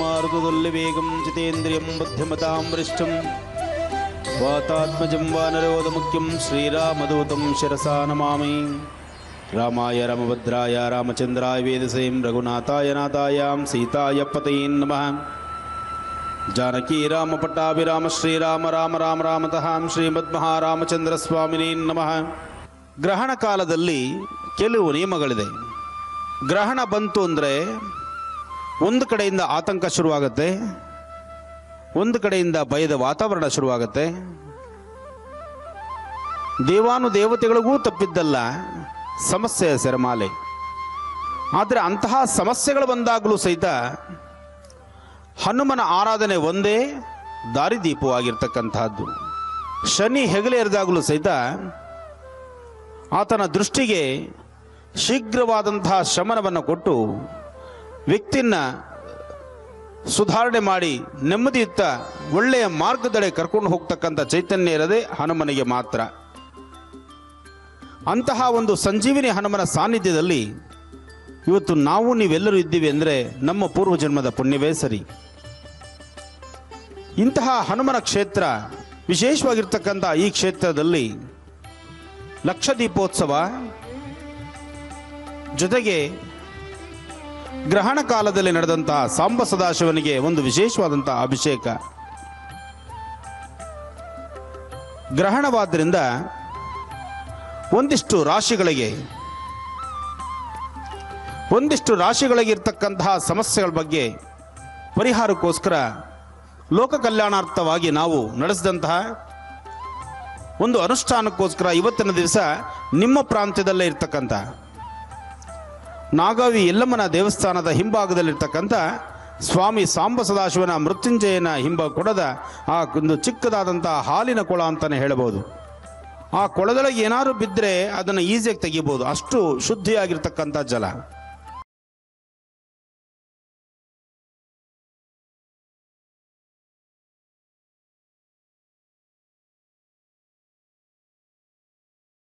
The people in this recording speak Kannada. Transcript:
मारुततुल्यवेगं जितेन्द्रियं बुद्धिमतां वरिष्ठं वातात्मजं वानरोदमुख्यं श्रीरामदूतं शिरसा नमामि। रामाय रामभद्राय रामचन्द्राय वेदसे रघुनाथाय नाथायां सीताय पतये नमः। जानकी राम पट्टाभिराम श्रीराम राम राम रामतः ಶ್ರೀಮದ್ಮಹಾರಾಮಚಂದ್ರ ಸ್ವಾಮಿನೇ ನಮಃ। ಗ್ರಹಣ ಕಾಲದಲ್ಲಿ ಕೆಲವು ನಿಯಮಗಳಿದೆ. ಗ್ರಹಣ ಬಂತು ಅಂದರೆ ಒಂದು ಕಡೆಯಿಂದ ಆತಂಕ ಶುರುವಾಗುತ್ತೆ, ಒಂದು ಕಡೆಯಿಂದ ಭಯದ ವಾತಾವರಣ ಶುರುವಾಗುತ್ತೆ. ದೇವಾನುದೇವತೆಗಳಿಗೂ ತಪ್ಪಿದ್ದಲ್ಲ ಸಮಸ್ಯೆಯ ಸೆರಮಾಲೆ. ಆದರೆ ಅಂತಹ ಸಮಸ್ಯೆಗಳು ಬಂದಾಗಲೂ ಸಹಿತ ಹನುಮನ ಆರಾಧನೆ ಒಂದೇ ದಾರಿದೀಪವಾಗಿರ್ತಕ್ಕಂತಹದ್ದು. ಶನಿ ಹೆಗಲೇ ಎರೆದಾಗಲೂ ಸಹಿತ ಆತನ ದೃಷ್ಟಿಗೆ ಶೀಘ್ರವಾದಂತಹ ಶಮನವನ್ನು ಕೊಟ್ಟು ವ್ಯಕ್ತಿನ ಸುಧಾರಣೆ ಮಾಡಿ ನೆಮ್ಮದಿಯುತ್ತ ಒಳ್ಳೆಯ ಮಾರ್ಗದಡೆ ಕರ್ಕೊಂಡು ಹೋಗ್ತಕ್ಕಂಥ ಚೈತನ್ಯ ಇರದೆ ಹನುಮನಿಗೆ ಮಾತ್ರ. ಅಂತಹ ಒಂದು ಸಂಜೀವಿನಿ ಹನುಮನ ಸಾನ್ನಿಧ್ಯದಲ್ಲಿ ಇವತ್ತು ನಾವು ನೀವೆಲ್ಲರೂ ಇದ್ದೀವಿ ಅಂದರೆ ನಮ್ಮ ಪೂರ್ವಜನ್ಮದ ಪುಣ್ಯವೇ ಸರಿ. ಇಂತಹ ಹನುಮನ ಕ್ಷೇತ್ರ, ವಿಶೇಷವಾಗಿರ್ತಕ್ಕಂಥ ಈ ಕ್ಷೇತ್ರದಲ್ಲಿ ಲಕ್ಷ ದೀಪೋತ್ಸವ ಜೊತೆಗೆ ಗ್ರಹಣ ಕಾಲದಲ್ಲಿ ನಡೆದಂತಹ ಸಾಂಬ ಸದಾಶಿವನಿಗೆ ಒಂದು ವಿಶೇಷವಾದಂತಹ ಅಭಿಷೇಕ. ಗ್ರಹಣವಾದ್ದರಿಂದ ಒಂದಿಷ್ಟು ರಾಶಿಗಳಿಗೆ ಇರ್ತಕ್ಕಂತಹ ಸಮಸ್ಯೆಗಳ ಬಗ್ಗೆ ಪರಿಹಾರಕ್ಕೋಸ್ಕರ ಲೋಕ ಕಲ್ಯಾಣಾರ್ಥವಾಗಿ ನಾವು ನಡೆಸಿದಂತಹ ಒಂದು ಅನುಷ್ಠಾನಕ್ಕೋಸ್ಕರ ಇವತ್ತಿನ ದಿವಸ ನಿಮ್ಮ ಪ್ರಾಂತ್ಯದಲ್ಲೇ ಇರ್ತಕ್ಕಂಥ ನಾಗಾವಿ ಯಲ್ಲಮ್ಮನ ದೇವಸ್ಥಾನದ ಹಿಂಭಾಗದಲ್ಲಿರ್ತಕ್ಕಂಥ ಸ್ವಾಮಿ ಸಾಂಬ ಸದಾಶಿವನ ಮೃತ್ಯುಂಜಯನ ಕೊಡದ ಆ ಒಂದು ಚಿಕ್ಕದಾದಂತಹ ಹಾಲಿನ ಕೊಳ ಅಂತಲೇ ಹೇಳಬಹುದು. ಆ ಕೊಳದೊಳಗೆ ಏನಾದ್ರು ಬಿದ್ದರೆ ಅದನ್ನು ಈಸಿಯಾಗಿ ತೆಗಿಬೋದು, ಅಷ್ಟು ಶುದ್ಧಿಯಾಗಿರ್ತಕ್ಕಂಥ ಜಲ.